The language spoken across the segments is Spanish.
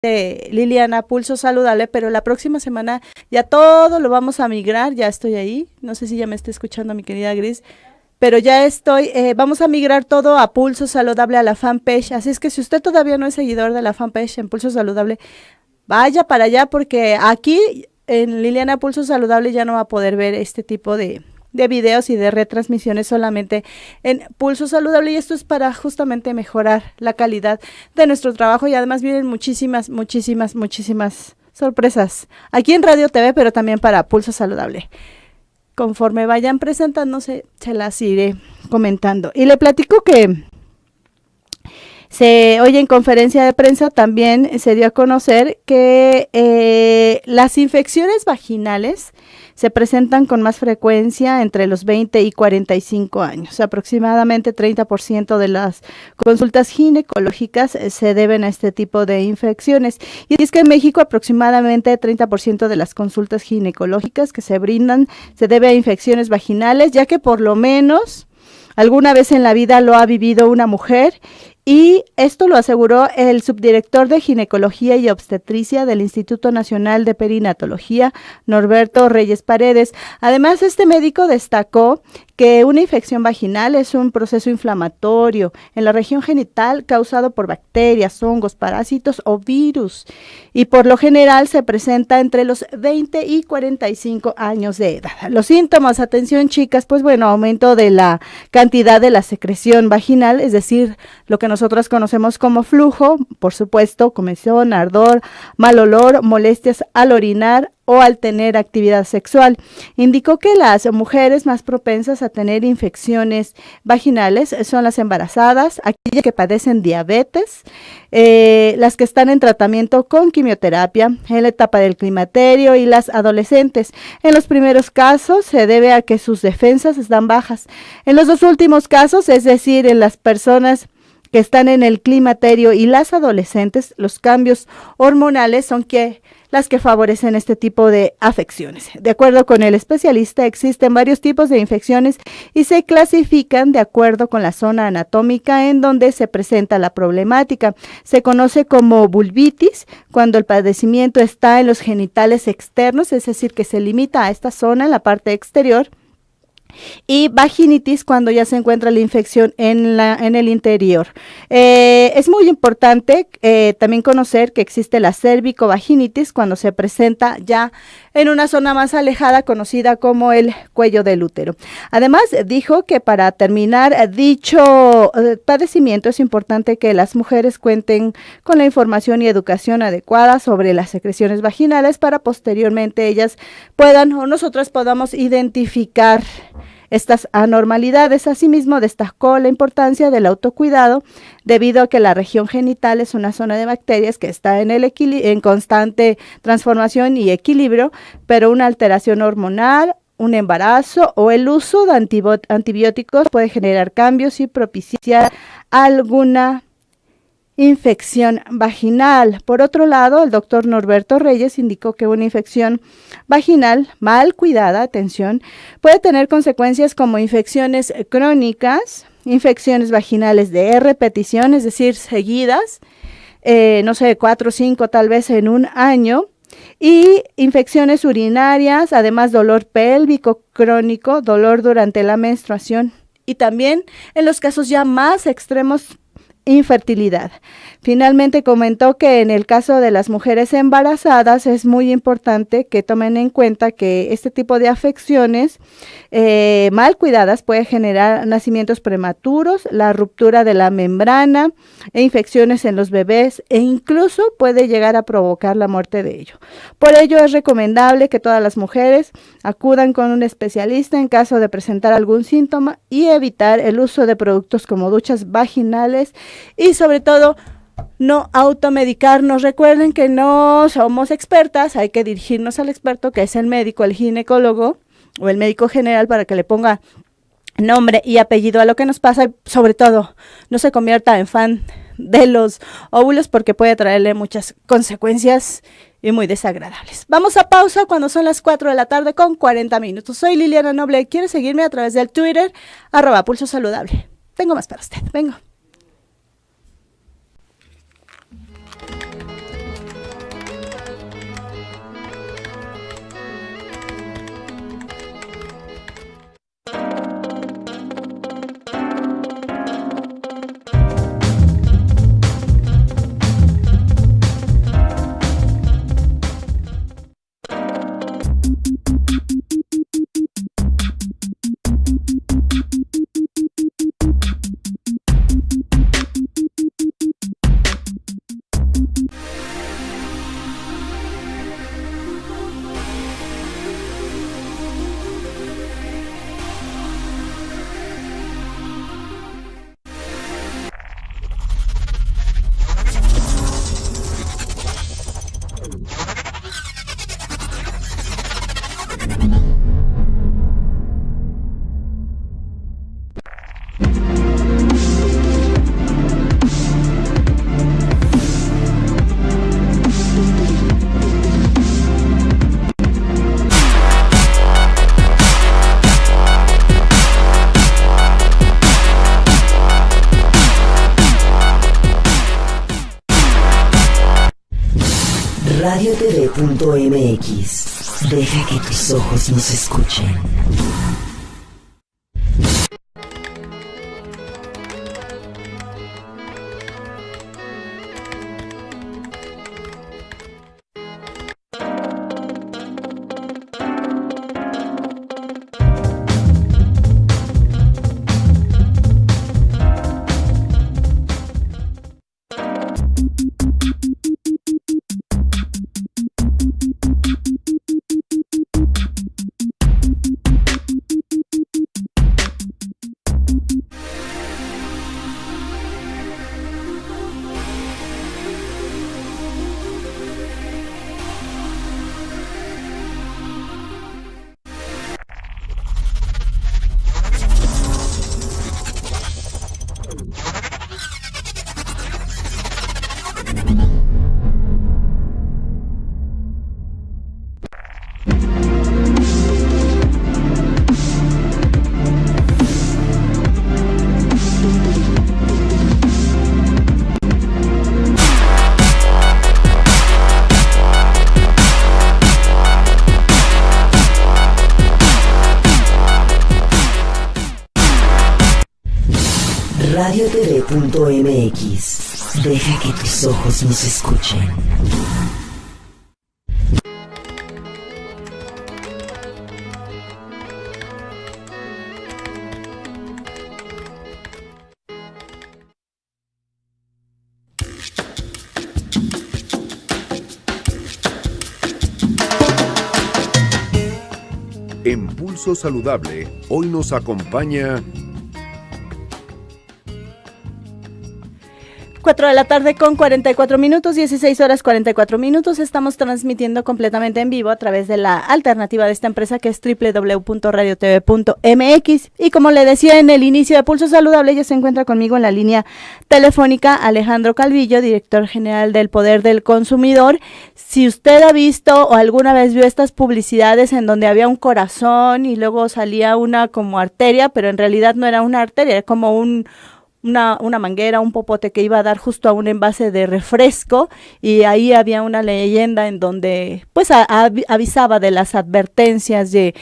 Liliana, Pulso Saludable, pero la próxima semana ya todo lo vamos a migrar, ya estoy ahí, no sé si ya me está escuchando mi querida Gris, pero ya estoy, vamos a migrar todo a Pulso Saludable, a la fanpage, así es que si usted todavía no es seguidor de la fanpage en Pulso Saludable, vaya para allá porque aquí en Liliana Pulso Saludable ya no va a poder ver este tipo de videos y de retransmisiones solamente en Pulso Saludable, y esto es para justamente mejorar la calidad de nuestro trabajo, y además vienen muchísimas sorpresas aquí en Radio TV, pero también para Pulso Saludable. Conforme vayan presentándose, se las iré comentando. Y le platico que hoy en conferencia de prensa también se dio a conocer que las infecciones vaginales se presentan con más frecuencia entre los 20 y 45 años. Aproximadamente 30% de las consultas ginecológicas se deben a este tipo de infecciones. Y es que en México aproximadamente 30% de las consultas ginecológicas que se brindan se debe a infecciones vaginales, ya que por lo menos alguna vez en la vida lo ha vivido una mujer. Y esto lo aseguró el subdirector de Ginecología y Obstetricia del Instituto Nacional de Perinatología, Norberto Reyes Paredes. Además, este médico destacó que una infección vaginal es un proceso inflamatorio en la región genital causado por bacterias, hongos, parásitos o virus, y por lo general se presenta entre los 20 y 45 años de edad. Los síntomas, atención chicas, pues bueno, aumento de la cantidad de la secreción vaginal, es decir, lo que nosotros conocemos como flujo, por supuesto, comezón, ardor, mal olor, molestias al orinar o al tener actividad sexual. Indicó que las mujeres más propensas a tener infecciones vaginales son las embarazadas, aquellas que padecen diabetes, las que están en tratamiento con quimioterapia, en la etapa del climaterio, y las adolescentes. En los primeros casos se debe a que sus defensas están bajas. En los dos últimos casos, es decir, en las personas que están en el climaterio y las adolescentes, los cambios hormonales son las que favorecen este tipo de afecciones. De acuerdo con el especialista, existen varios tipos de infecciones y se clasifican de acuerdo con la zona anatómica en donde se presenta la problemática. Se conoce como vulvitis cuando el padecimiento está en los genitales externos, es decir, que se limita a esta zona, en la parte exterior. Y vaginitis cuando ya se encuentra la infección en el interior. Es muy importante también conocer que existe la cervicovaginitis cuando se presenta ya en una zona más alejada, conocida como el cuello del útero. Además, dijo que para terminar dicho padecimiento es importante que las mujeres cuenten con la información y educación adecuada sobre las secreciones vaginales para posteriormente ellas puedan o nosotras podamos identificar estas anormalidades. Asimismo, destacó la importancia del autocuidado debido a que la región genital es una zona de bacterias que está en constante transformación y equilibrio, pero una alteración hormonal, un embarazo o el uso de antibióticos puede generar cambios y propiciar alguna infección vaginal. Por otro lado, el doctor Norberto Reyes indicó que una infección vaginal mal cuidada, atención, puede tener consecuencias como infecciones crónicas, infecciones vaginales de repetición, es decir, seguidas, 4 o 5 tal vez en un año, y infecciones urinarias, además dolor pélvico crónico, dolor durante la menstruación, y también en los casos ya más extremos, infertilidad. Finalmente comentó que en el caso de las mujeres embarazadas es muy importante que tomen en cuenta que este tipo de afecciones mal cuidadas puede generar nacimientos prematuros, la ruptura de la membrana e infecciones en los bebés, e incluso puede llegar a provocar la muerte de ellos. Por ello es recomendable que todas las mujeres acudan con un especialista en caso de presentar algún síntoma y evitar el uso de productos como duchas vaginales y sobre todo no automedicarnos. Recuerden que no somos expertas, hay que dirigirnos al experto, que es el médico, el ginecólogo o el médico general, para que le ponga nombre y apellido a lo que nos pasa, y sobre todo no se convierta en fan de los óvulos, porque puede traerle muchas consecuencias y muy desagradables. Vamos a pausa cuando son las 4 de la tarde con 40 minutos. Soy Liliana Noble. ¿Quieres seguirme a través del Twitter? @Pulso Saludable. Tengo más para usted. Vengo. radiotv.mx. Deja que tus ojos nos escuchen. radiotv.mx. Deja que tus ojos nos escuchen. En Pulso Saludable, hoy nos acompaña 4 de la tarde con 44 minutos, 16 horas 44 minutos. Estamos transmitiendo completamente en vivo a través de la alternativa de esta empresa, que es www.radiotv.mx. Y como le decía en el inicio de Pulso Saludable, ya se encuentra conmigo en la línea telefónica Alejandro Calvillo, director general del Poder del Consumidor. Si usted ha visto o alguna vez vio estas publicidades en donde había un corazón y luego salía una como arteria, pero en realidad no era una arteria, era como una manguera, un popote que iba a dar justo a un envase de refresco, y ahí había una leyenda en donde pues avisaba de las advertencias de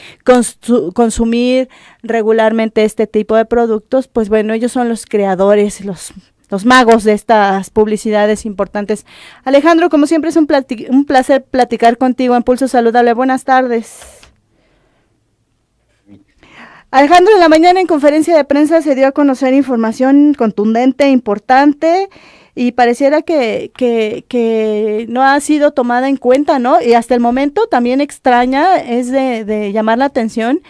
consumir regularmente este tipo de productos. Pues bueno, ellos son los creadores, los magos de estas publicidades importantes. Alejandro, como siempre es un placer platicar contigo en Pulso Saludable. Buenas tardes. Alejandro, en la mañana en conferencia de prensa se dio a conocer información contundente, importante, y pareciera que no ha sido tomada en cuenta, ¿no? Y hasta el momento también extraña, es de llamar la atención,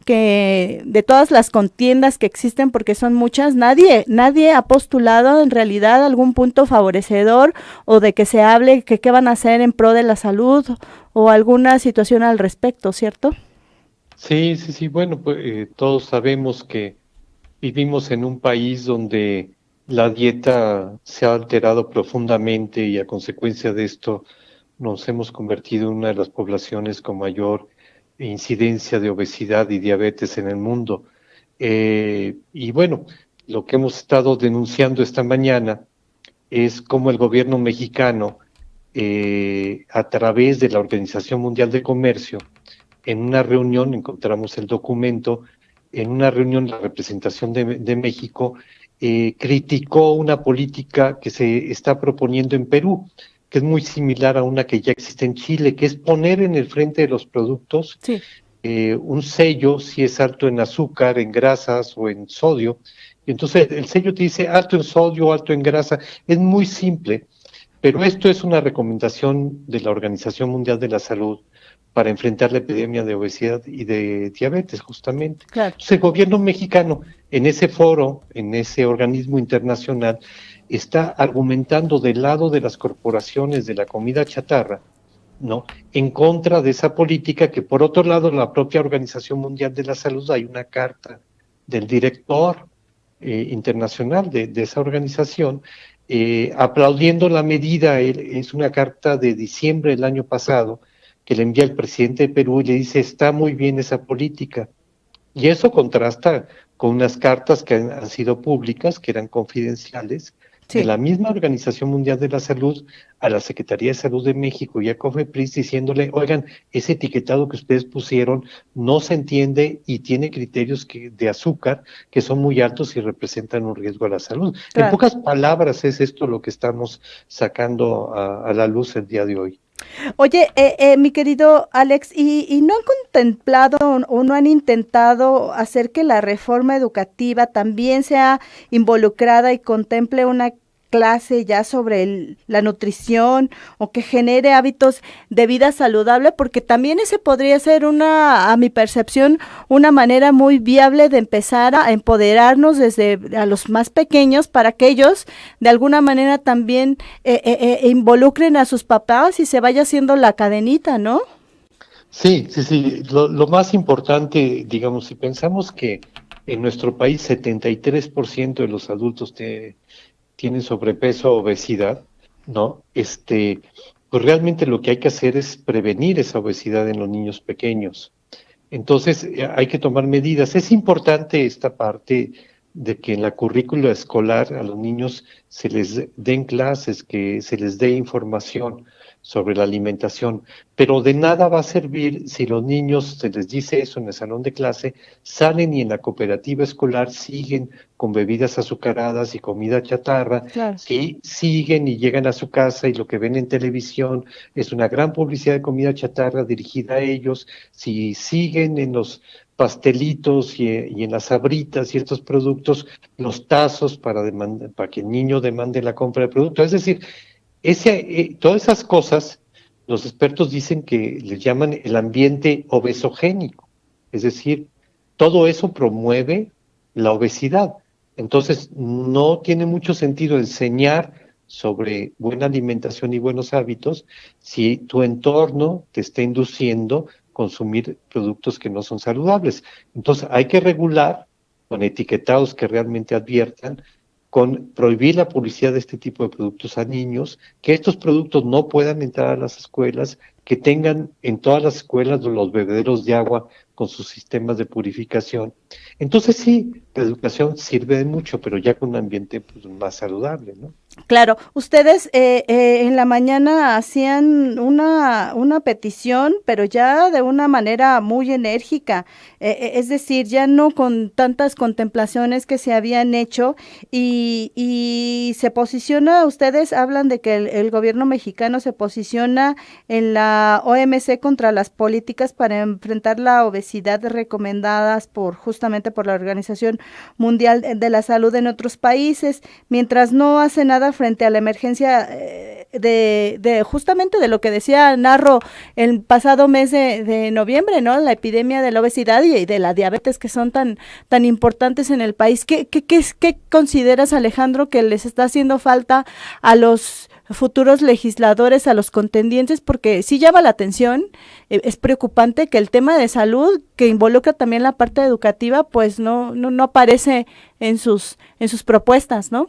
que de todas las contiendas que existen, porque son muchas, nadie ha postulado en realidad algún punto favorecedor, o de que se hable que qué van a hacer en pro de la salud, o alguna situación al respecto, ¿cierto? Sí, bueno, pues todos sabemos que vivimos en un país donde la dieta se ha alterado profundamente, y a consecuencia de esto nos hemos convertido en una de las poblaciones con mayor incidencia de obesidad y diabetes en el mundo. Y bueno, lo que hemos estado denunciando esta mañana es cómo el gobierno mexicano, a través de la Organización Mundial de Comercio, en una reunión, encontramos el documento, en una reunión la representación de México criticó una política que se está proponiendo en Perú, que es muy similar a una que ya existe en Chile, que es poner en el frente de los productos Sí. Un sello, si es alto en azúcar, en grasas o en sodio. Y entonces el sello te dice alto en sodio, alto en grasa. Es muy simple, pero esto es una recomendación de la Organización Mundial de la Salud para enfrentar la epidemia de obesidad y de diabetes, justamente. Claro. Entonces, el gobierno mexicano, en ese foro, en ese organismo internacional, está argumentando del lado de las corporaciones de la comida chatarra, ¿no?, en contra de esa política, que por otro lado la propia Organización Mundial de la Salud, hay una carta del director internacional de esa organización, aplaudiendo la medida. Es una carta de diciembre del año pasado, que le envía el presidente de Perú y le dice: está muy bien esa política. Y eso contrasta con unas cartas que han sido públicas, que eran confidenciales, de Sí. la misma Organización Mundial de la Salud a la Secretaría de Salud de México y a COFEPRIS diciéndole, oigan, ese etiquetado que ustedes pusieron no se entiende y tiene criterios de azúcar que son muy altos y representan un riesgo a la salud. En Claro. pocas palabras es esto lo que estamos sacando a la luz el día de hoy. Oye, mi querido Alex, ¿y no han contemplado o no han intentado hacer que la reforma educativa también sea involucrada y contemple una clase ya sobre la nutrición o que genere hábitos de vida saludable? Porque también ese podría ser a mi percepción, una manera muy viable de empezar a empoderarnos desde a los más pequeños para que ellos de alguna manera también involucren a sus papás y se vaya haciendo la cadenita, ¿no? Sí, sí, sí. Lo más importante, digamos, si pensamos que en nuestro país 73% de los adultos tienen sobrepeso o obesidad, ¿no? Pues realmente lo que hay que hacer es prevenir esa obesidad en los niños pequeños. Entonces, hay que tomar medidas. Es importante esta parte de que en la currícula escolar a los niños se les den clases, que se les dé información sobre la alimentación, pero de nada va a servir si los niños se les dice eso en el salón de clase, salen y en la cooperativa escolar siguen con bebidas azucaradas y comida chatarra, Claro. si siguen y llegan a su casa y lo que ven en televisión es una gran publicidad de comida chatarra dirigida a ellos, si siguen en los pastelitos y en las sabritas y estos productos, los tazos para que el niño demande la compra de producto. Es decir, todas esas cosas, los expertos dicen que les llaman el ambiente obesogénico. Es decir, todo eso promueve la obesidad. Entonces, no tiene mucho sentido enseñar sobre buena alimentación y buenos hábitos si tu entorno te está induciendo a consumir productos que no son saludables. Entonces, hay que regular con etiquetados que realmente adviertan, con prohibir la publicidad de este tipo de productos a niños, que estos productos no puedan entrar a las escuelas, que tengan en todas las escuelas los bebederos de agua con sus sistemas de purificación. Entonces sí, la educación sirve de mucho, pero ya con un ambiente pues, más saludable, ¿no? Claro, ustedes en la mañana hacían una petición, pero ya de una manera muy enérgica, es decir, ya no con tantas contemplaciones que se habían hecho y se posiciona, ustedes hablan de que el gobierno mexicano se posiciona en la OMC contra las políticas para enfrentar la obesidad recomendadas justamente por la Organización Mundial de la Salud en otros países, mientras no hace nada frente a la emergencia justamente de lo que decía Narro el pasado mes de noviembre, ¿no? La epidemia de la obesidad y de la diabetes que son tan importantes en el país. ¿Qué consideras, Alejandro, que les está haciendo falta a los futuros legisladores, a los contendientes? Porque sí llama la atención, es preocupante que el tema de salud, que involucra también la parte educativa, pues no aparece en sus propuestas, ¿no?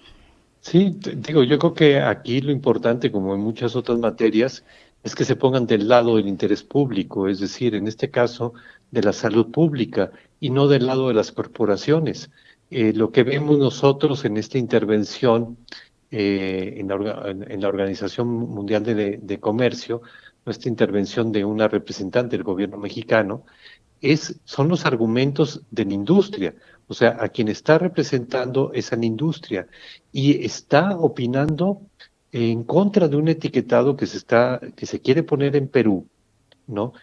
Sí, digo, yo creo que aquí lo importante, como en muchas otras materias, es que se pongan del lado del interés público, es decir, en este caso, de la salud pública y no del lado de las corporaciones. Lo que vemos nosotros en esta intervención en la Organización Mundial de Comercio, nuestra intervención de una representante del gobierno mexicano, son los argumentos de la industria. O sea, a quien está representando es a la industria y está opinando en contra de un etiquetado que se quiere poner en Perú, ¿no?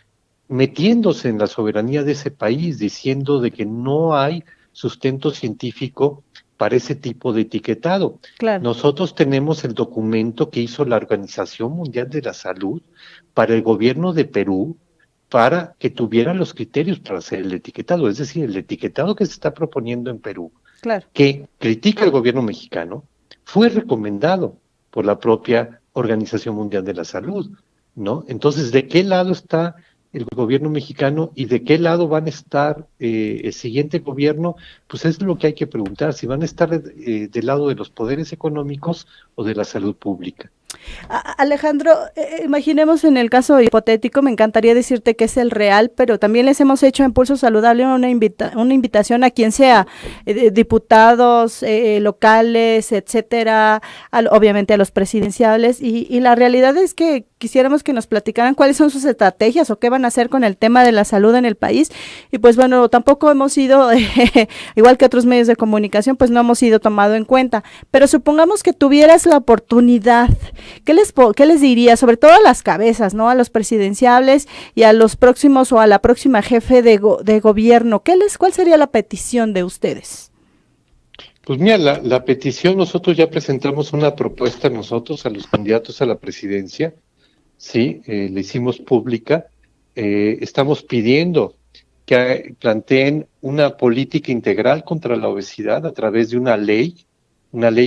Metiéndose en la soberanía de ese país, diciendo de que no hay sustento científico para ese tipo de etiquetado. Claro. Nosotros tenemos el documento que hizo la Organización Mundial de la Salud para el gobierno de Perú, para que tuviera los criterios para hacer el etiquetado, es decir, el etiquetado que se está proponiendo en Perú, Claro. que critica el gobierno mexicano, fue recomendado por la propia Organización Mundial de la Salud, ¿no? Entonces, ¿de qué lado está el gobierno mexicano y de qué lado van a estar el siguiente gobierno? Pues es lo que hay que preguntar, si van a estar del lado de los poderes económicos o de la salud pública. Alejandro, imaginemos en el caso hipotético, me encantaría decirte que es el real, pero también les hemos hecho en Pulso Saludable una invitación a quien sea, diputados locales, etcétera, obviamente a los presidenciales, y la realidad es que quisiéramos que nos platicaran cuáles son sus estrategias o qué van a hacer con el tema de la salud en el país, y pues bueno, tampoco hemos sido, igual que otros medios de comunicación, pues no hemos sido tomado en cuenta, pero supongamos que tuvieras la oportunidad, ¿qué les diría, sobre todo a las cabezas, ¿no? A los presidenciables y a los próximos o a la próxima jefe de gobierno, ¿cuál sería la petición de ustedes? Pues mira, la petición, nosotros ya presentamos una propuesta nosotros a los candidatos a la presidencia, sí, la hicimos pública, estamos pidiendo que planteen una política integral contra la obesidad a través de una ley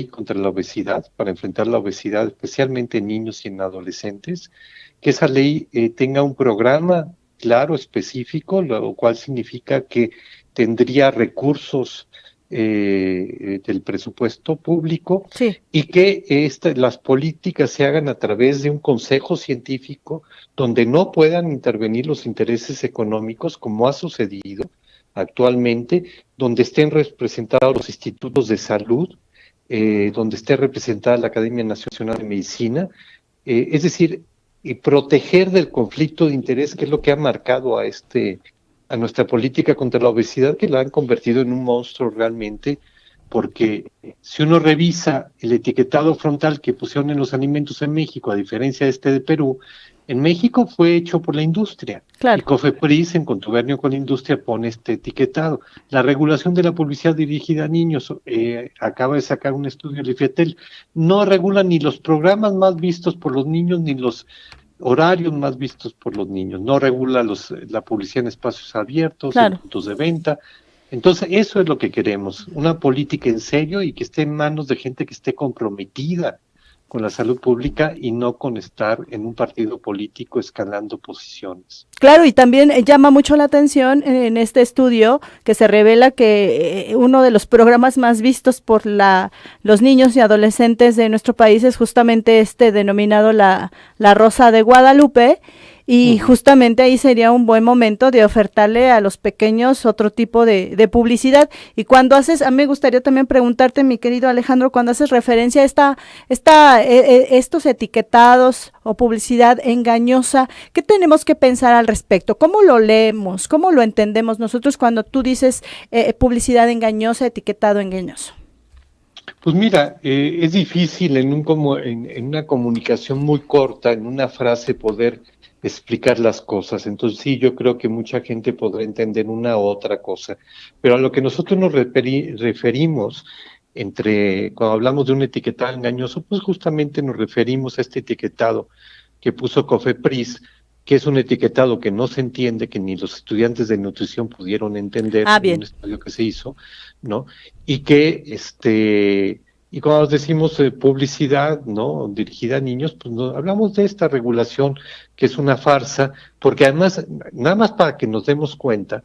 contra la obesidad, para enfrentar la obesidad, especialmente en niños y en adolescentes, que esa ley tenga un programa claro, específico, lo cual significa que tendría recursos del presupuesto público, Sí. y que las políticas se hagan a través de un consejo científico donde no puedan intervenir los intereses económicos, como ha sucedido actualmente, donde estén representados los institutos de salud, donde esté representada la Academia Nacional de Medicina, es decir, y proteger del conflicto de interés, que es lo que ha marcado a nuestra política contra la obesidad, que la han convertido en un monstruo realmente, porque si uno revisa el etiquetado frontal que pusieron en los alimentos en México, a diferencia de Perú, en México fue hecho por la industria. Claro. Y COFEPRIS, en contubernio con la industria, pone este etiquetado. La regulación de la publicidad dirigida a niños, acaba de sacar un estudio el IFETEL, no regula ni los programas más vistos por los niños, ni los horarios más vistos por los niños, no regula la publicidad en espacios abiertos, Claro. en puntos de venta. Entonces, eso es lo que queremos, una política en serio y que esté en manos de gente que esté comprometida con la salud pública y no con estar en un partido político escalando posiciones. Claro, y también llama mucho la atención en este estudio que se revela que uno de los programas más vistos por los niños y adolescentes de nuestro país es justamente denominado la Rosa de Guadalupe, y justamente ahí sería un buen momento de ofertarle a los pequeños otro tipo de publicidad. Y cuando a mí me gustaría también preguntarte, mi querido Alejandro, cuando haces referencia a estos etiquetados o publicidad engañosa, ¿qué tenemos que pensar al respecto? ¿Cómo lo leemos? ¿Cómo lo entendemos nosotros cuando tú dices publicidad engañosa, etiquetado engañoso? Pues mira, es difícil en una comunicación muy corta, en una frase, poder explicar las cosas. Entonces sí, yo creo que mucha gente podrá entender una u otra cosa, pero a lo que nosotros nos referimos cuando hablamos de un etiquetado engañoso, pues justamente nos referimos a este etiquetado que puso COFEPRIS, que es un etiquetado que no se entiende, que ni los estudiantes de nutrición pudieron entender en un estudio que se hizo, ¿no? Y que y cuando decimos publicidad, ¿no?, dirigida a niños, pues hablamos de esta regulación que es una farsa, porque además, nada más para que nos demos cuenta,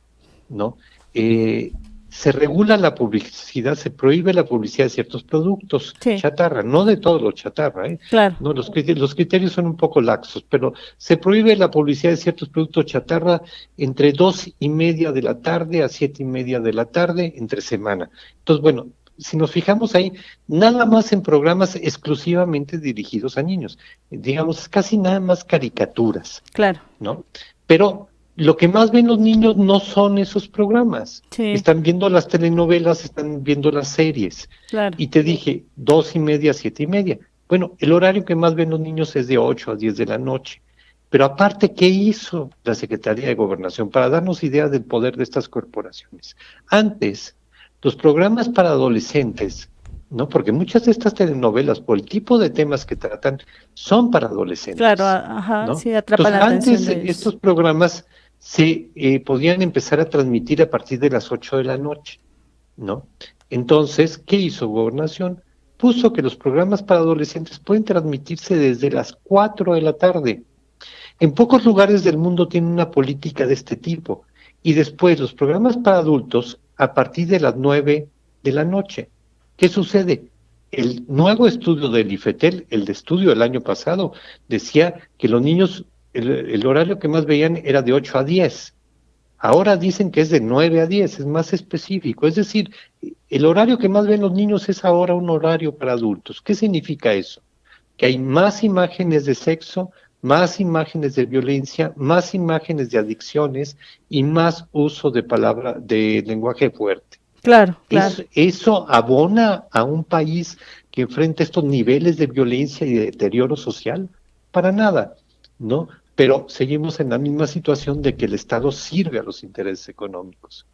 ¿no?, se regula la publicidad, se prohíbe la publicidad de ciertos productos chatarra, no de todo lo chatarra, Claro. No, los criterios son un poco laxos, pero se prohíbe la publicidad de ciertos productos chatarra entre 2:30 de la tarde a 7:30 de la tarde entre semana. Entonces, bueno, si nos fijamos ahí, nada más en programas exclusivamente dirigidos a niños, digamos, casi nada más caricaturas. Claro. ¿No? Pero lo que más ven los niños no son esos programas. Sí. Están viendo las telenovelas, están viendo las series. Claro. Y te dije, 2:30, 7:30. Bueno, el horario que más ven los niños es de 8 a 10 de la noche. Pero aparte, ¿qué hizo la Secretaría de Gobernación para darnos idea del poder de estas corporaciones? Antes, los programas para adolescentes, ¿no? Porque muchas de estas telenovelas, por el tipo de temas que tratan, son para adolescentes. Claro, ajá, ¿no? sí, atrapa la atención. Antes estos programas se podían empezar a transmitir a partir de las 8 de la noche, ¿no? Entonces, ¿qué hizo Gobernación? Puso que los programas para adolescentes pueden transmitirse desde las 4 de la tarde. En pocos lugares del mundo tienen una política de este tipo. Y después los programas para adultos a partir de las 9 de la noche. ¿Qué sucede? el nuevo estudio del IFETEL, el de estudio del año pasado, decía que los niños, el horario que más veían era de 8 a 10. Ahora dicen que es de 9 a 10, es más específico. Es decir, el horario que más ven los niños es ahora un horario para adultos. ¿Qué significa eso? Que hay más imágenes de sexo, más imágenes de violencia, más imágenes de adicciones y más uso de lenguaje fuerte. Claro, claro. Eso abona a un país que enfrenta estos niveles de violencia y de deterioro social? Para nada, ¿no? Pero seguimos en la misma situación de que el Estado sirve a los intereses económicos.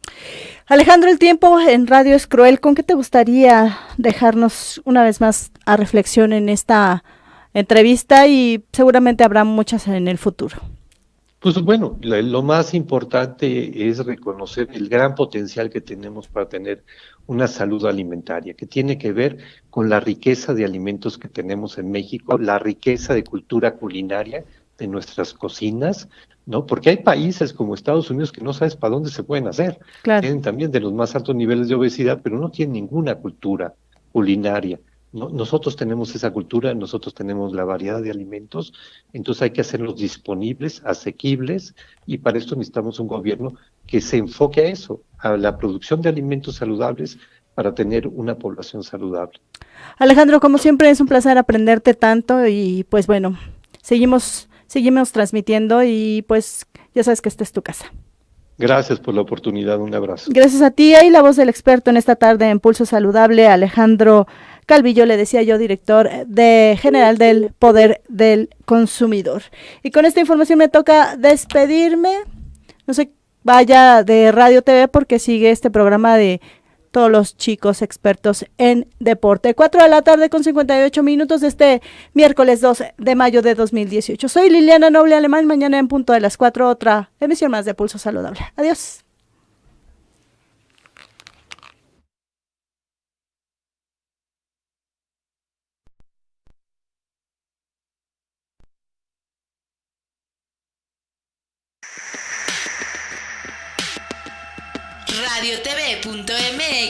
Alejandro, el tiempo en radio es cruel. ¿Con qué te gustaría dejarnos una vez más a reflexión en esta entrevista? Y seguramente habrá muchas en el futuro. Pues bueno, lo más importante es reconocer el gran potencial que tenemos para tener una salud alimentaria, que tiene que ver con la riqueza de alimentos que tenemos en México, la riqueza de cultura culinaria de nuestras cocinas, ¿no? Porque hay países como Estados Unidos que no sabes para dónde se pueden hacer. Claro. Tienen también de los más altos niveles de obesidad, pero no tienen ninguna cultura culinaria. Nosotros tenemos esa cultura, nosotros tenemos la variedad de alimentos, entonces hay que hacerlos disponibles, asequibles, y para esto necesitamos un gobierno que se enfoque a eso, a la producción de alimentos saludables para tener una población saludable. Alejandro, como siempre es un placer aprenderte tanto y pues bueno, seguimos transmitiendo y pues ya sabes que esta es tu casa. Gracias por la oportunidad, un abrazo. Gracias a ti. Ahí la voz del experto en esta tarde en Pulso Saludable, Alejandro Calvillo, le decía yo, director general del Poder del Consumidor. Y con esta información me toca despedirme. No se vaya de Radio TV porque sigue este programa de todos los chicos expertos en deporte. 4 de la tarde con 58 minutos de este miércoles 2 de mayo de 2018. Soy Liliana Noble Alemán. Mañana en punto de las 4, otra emisión más de Pulso Saludable. Adiós. Radiotv.mx